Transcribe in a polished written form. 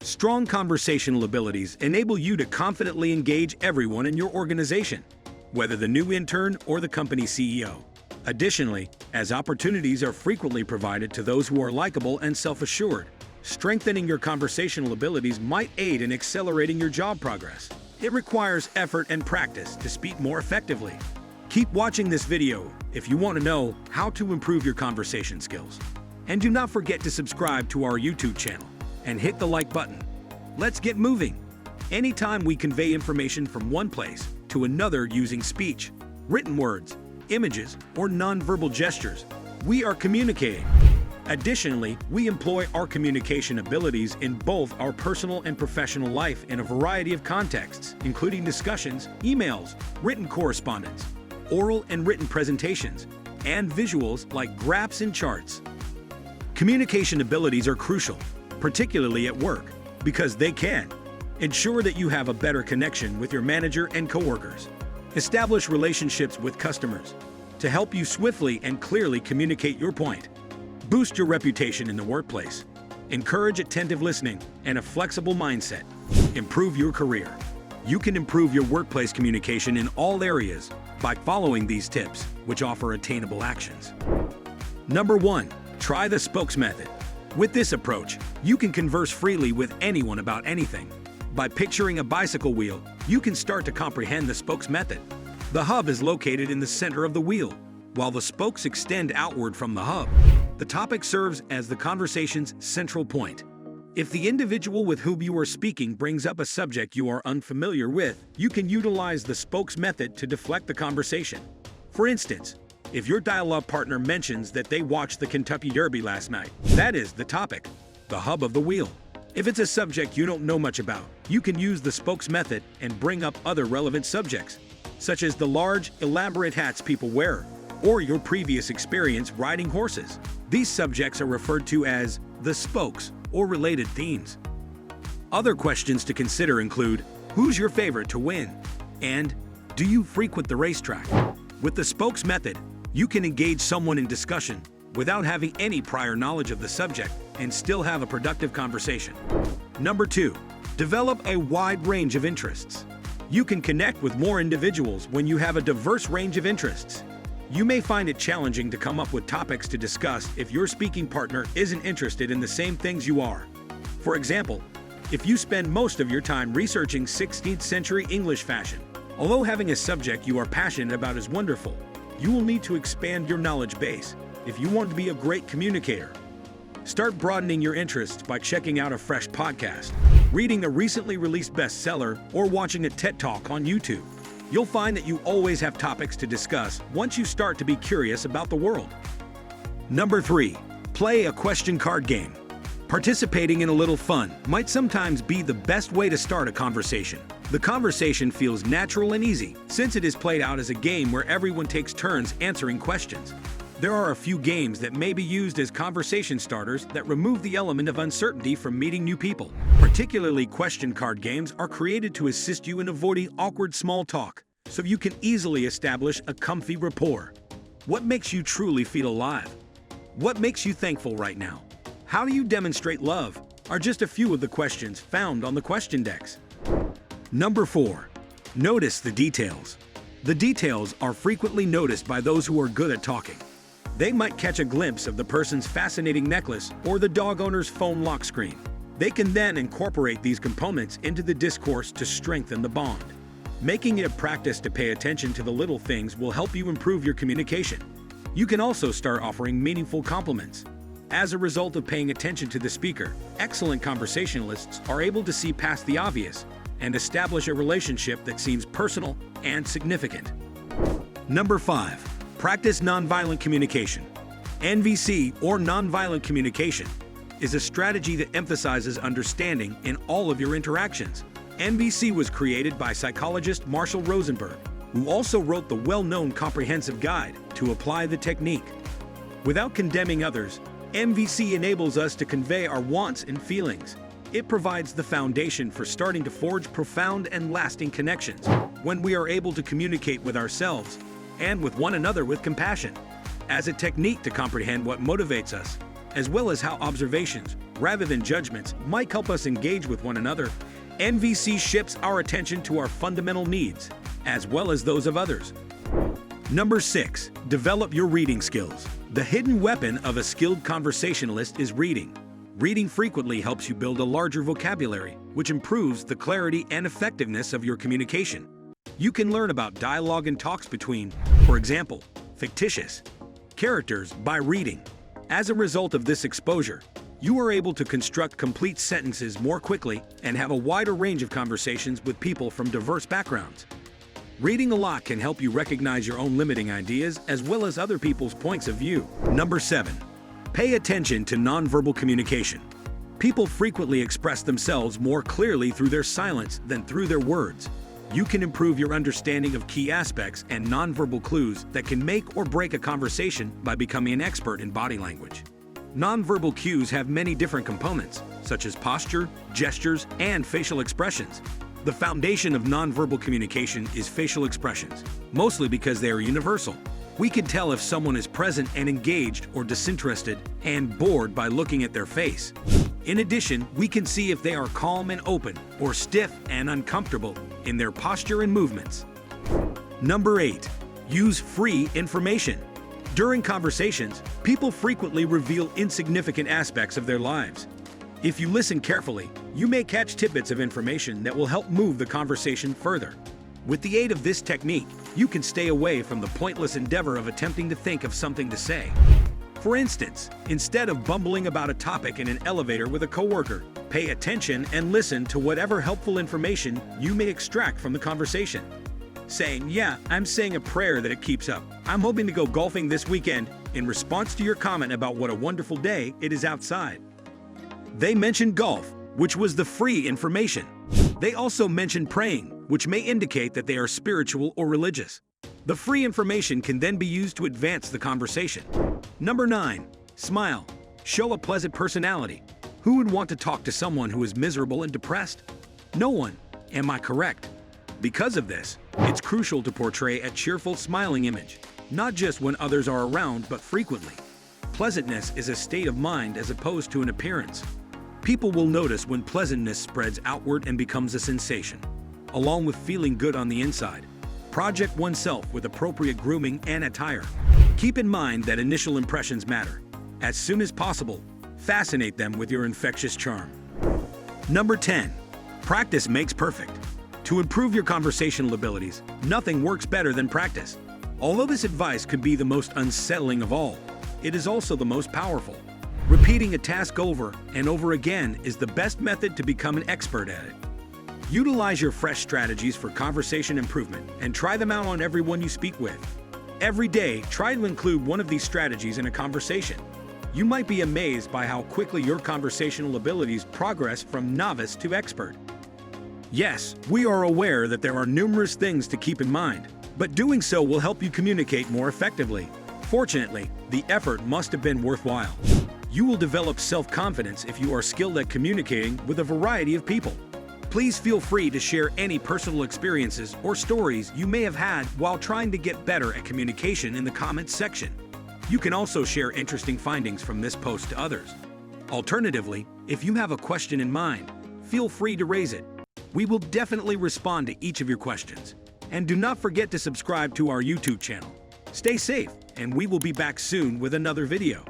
Strong conversational abilities enable you to confidently engage everyone in your organization, whether the new intern or the company CEO. Additionally, as opportunities are frequently provided to those who are likable and self-assured, strengthening your conversational abilities might aid in accelerating your job progress. It requires effort and practice to speak more effectively. Keep watching this video if you want to know how to improve your conversation skills. And do not forget to subscribe to our YouTube channel and hit the like button. Let's get moving. Anytime we convey information from one place to another using speech, written words, images, or nonverbal gestures, we are communicating. Additionally, we employ our communication abilities in both our personal and professional life in a variety of contexts, including discussions, emails, written correspondence, oral and written presentations, and visuals like graphs and charts. Communication abilities are crucial, particularly at work, because they can ensure that you have a better connection with your manager and coworkers. Establish relationships with customers to help you swiftly and clearly communicate your point. Boost your reputation in the workplace. Encourage attentive listening and a flexible mindset. Improve your career. You can improve your workplace communication in all areas by following these tips, which offer attainable actions. Number 1. Try the spokes method. With this approach, you can converse freely with anyone about anything. By picturing a bicycle wheel, you can start to comprehend the spokes method. The hub is located in the center of the wheel, while the spokes extend outward from the hub. The topic serves as the conversation's central point. If the individual with whom you are speaking brings up a subject you are unfamiliar with, you can utilize the spokes method to deflect the conversation. For instance, if your dialogue partner mentions that they watched the Kentucky Derby last night, that is the topic, the hub of the wheel. If it's a subject you don't know much about, you can use the spokes method and bring up other relevant subjects, such as the large, elaborate hats people wear, or your previous experience riding horses. These subjects are referred to as the spokes or related themes. Other questions to consider include, who's your favorite to win? And do you frequent the racetrack? With the spokes method, you can engage someone in discussion without having any prior knowledge of the subject and still have a productive conversation. Number 2, develop a wide range of interests. You can connect with more individuals when you have a diverse range of interests. You may find it challenging to come up with topics to discuss if your speaking partner isn't interested in the same things you are. For example, if you spend most of your time researching 16th century English fashion, although having a subject you are passionate about is wonderful, you will need to expand your knowledge base if you want to be a great communicator. Start broadening your interests by checking out a fresh podcast, reading a recently released bestseller, or watching a TED Talk on YouTube. You'll find that you always have topics to discuss once you start to be curious about the world. Number 3, play a question card game. Participating in a little fun might sometimes be the best way to start a conversation. The conversation feels natural and easy since it is played out as a game where everyone takes turns answering questions. There are a few games that may be used as conversation starters that remove the element of uncertainty from meeting new people. Particularly, question card games are created to assist you in avoiding awkward small talk, so you can easily establish a comfy rapport. What makes you truly feel alive? What makes you thankful right now? How do you demonstrate love? Are just a few of the questions found on the question decks. Number 4, notice the details. The details are frequently noticed by those who are good at talking. They might catch a glimpse of the person's fascinating necklace or the dog owner's phone lock screen. They can then incorporate these components into the discourse to strengthen the bond. Making it a practice to pay attention to the little things will help you improve your communication. You can also start offering meaningful compliments. As a result of paying attention to the speaker, excellent conversationalists are able to see past the obvious and establish a relationship that seems personal and significant. Number 5, practice nonviolent communication. NVC, or nonviolent communication, is a strategy that emphasizes understanding in all of your interactions. NVC was created by psychologist Marshall Rosenberg, who also wrote the well-known comprehensive guide to apply the technique. Without condemning others, NVC enables us to convey our wants and feelings. It provides the foundation for starting to forge profound and lasting connections when we are able to communicate with ourselves and with one another with compassion. As a technique to comprehend what motivates us, as well as how observations, rather than judgments, might help us engage with one another. NVC shifts our attention to our fundamental needs, as well as those of others. Number 6. Develop your reading skills. The hidden weapon of a skilled conversationalist is reading. Reading frequently helps you build a larger vocabulary, which improves the clarity and effectiveness of your communication. You can learn about dialogue and talks between, for example, fictitious characters by reading. As a result of this exposure, you are able to construct complete sentences more quickly and have a wider range of conversations with people from diverse backgrounds. Reading a lot can help you recognize your own limiting ideas as well as other people's points of view. Number 7. Pay attention to nonverbal communication. People frequently express themselves more clearly through their silence than through their words. You can improve your understanding of key aspects and nonverbal clues that can make or break a conversation by becoming an expert in body language. Nonverbal cues have many different components, such as posture, gestures, and facial expressions. The foundation of nonverbal communication is facial expressions, mostly because they are universal. We can tell if someone is present and engaged or disinterested and bored by looking at their face. In addition, we can see if they are calm and open or stiff and uncomfortable in their posture and movements. Number 8. Use free information. During conversations, people frequently reveal insignificant aspects of their lives. If you listen carefully, you may catch tidbits of information that will help move the conversation further. With the aid of this technique, you can stay away from the pointless endeavor of attempting to think of something to say. For instance, instead of bumbling about a topic in an elevator with a coworker, pay attention and listen to whatever helpful information you may extract from the conversation. Saying, "Yeah, I'm saying a prayer that it keeps up. I'm hoping to go golfing this weekend," in response to your comment about what a wonderful day it is outside. They mentioned golf, which was the free information. They also mentioned praying, which may indicate that they are spiritual or religious. The free information can then be used to advance the conversation. Number 9. Smile. Show a pleasant personality. Who would want to talk to someone who is miserable and depressed? No one. Am I correct? Because of this, it's crucial to portray a cheerful, smiling image, not just when others are around, but frequently. Pleasantness is a state of mind as opposed to an appearance. People will notice when pleasantness spreads outward and becomes a sensation, along with feeling good on the inside. Project oneself with appropriate grooming and attire. Keep in mind that initial impressions matter. As soon as possible, fascinate them with your infectious charm. Number 10. Practice makes perfect. To improve your conversational abilities, nothing works better than practice. Although this advice could be the most unsettling of all, it is also the most powerful. Repeating a task over and over again is the best method to become an expert at it. Utilize your fresh strategies for conversation improvement and try them out on everyone you speak with. Every day, try to include one of these strategies in a conversation. You might be amazed by how quickly your conversational abilities progress from novice to expert. Yes, we are aware that there are numerous things to keep in mind, but doing so will help you communicate more effectively. Fortunately, the effort must have been worthwhile. You will develop self-confidence if you are skilled at communicating with a variety of people. Please feel free to share any personal experiences or stories you may have had while trying to get better at communication in the comments section. You can also share interesting findings from this post to others. Alternatively, if you have a question in mind, feel free to raise it. We will definitely respond to each of your questions. And do not forget to subscribe to our YouTube channel. Stay safe, and we will be back soon with another video.